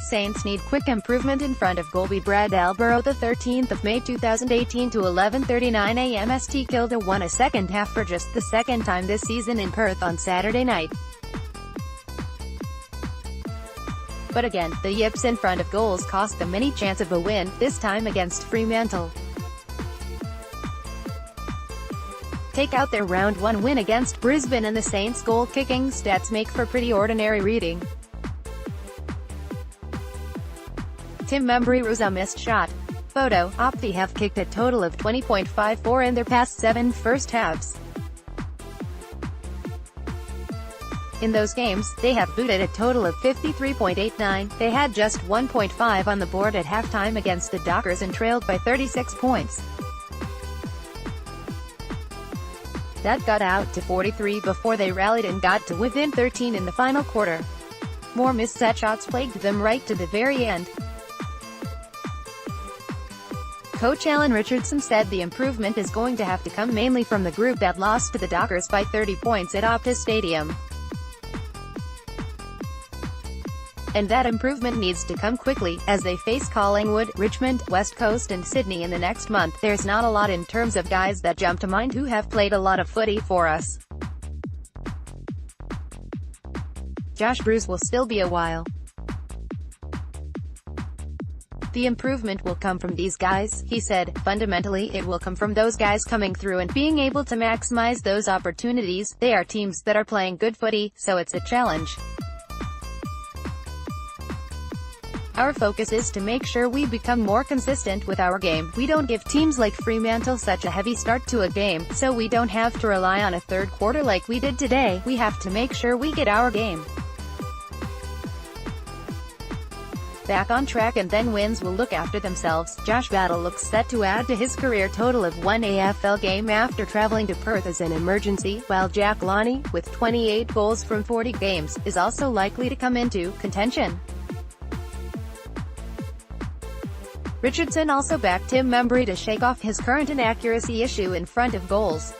Saints need quick improvement in front of goalby Brad Elborough13 May 2018 to 11:39 a.m. St. Kilda won a second half for just the second time this season in Perth on Saturday night. But again, the yips in front of goals cost them any chance of a win, this time against Fremantle. Take out their round 1 win against Brisbane and the Saints' goal-kicking stats make for pretty ordinary reading. Membrey rues a missed shot. Photo, AAPThey have kicked a total of 20.54 in their past 7 first halves. In those games, they have booted a total of 53.89, they had just 1.5 on the board at halftime against the Dockers and trailed by 36 points. That got out to 43 before they rallied and got to within 13 in the final quarter. More missed set shots plagued them right to the very end. Coach Alan Richardson said the improvement is going to have to come mainly from the group that lost to the Dockers by 30 points at AAPThey Stadium. And that improvement needs to come quickly, as they face Collingwood, Richmond, West Coast and Sydney in the next month. There's not a lot in terms of guys that jump to mind who have played a lot of footy for us. Josh Bruce will still be a while. The improvement will come from these guys, he said. Fundamentally, it will come from those guys coming through and being able to maximize those opportunities. They are teams that are playing good footy, so it's a challenge. Our focus is to make sure we become more consistent with our game. We don't give teams like Fremantle such a heavy start to a game, so we don't have to rely on a third quarter like we did today. We have to make sure we get our game back on track, and then wins will look after themselves. Josh Battle looks set to add to his career total of 1 AFL game after travelling to Perth as an emergency, while Jack Lonnie, with 28 goals from 40 games, is also likely to come into contention. Richardson also backed Membrey to shake off his current inaccuracy issue in front of goals.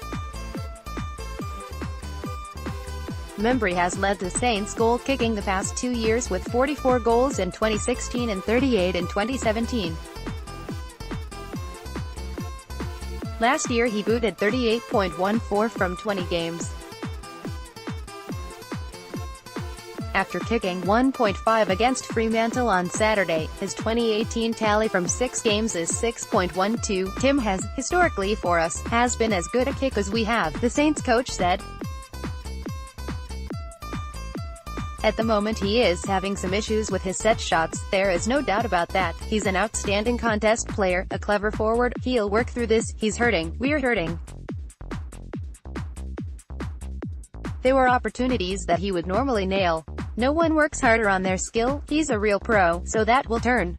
Membrey has led the Saints goal-kicking the past 2 years with 44 goals in 2016 and 38 in 2017. Last year he booted 38.14 from 20 games. After kicking 1.5 against Fremantle on Saturday, his 2018 tally from 6 games is 6.12. Tim has, historically for us, has been as good a kick as we have, the Saints coach said. At the moment he is having some issues with his set shots, there is no doubt about that. He's an outstanding contest player, a clever forward, he'll work through this, he's hurting, we're hurting. There were opportunities that he would normally nail. No one works harder on their skill, he's a real pro, so that will turn.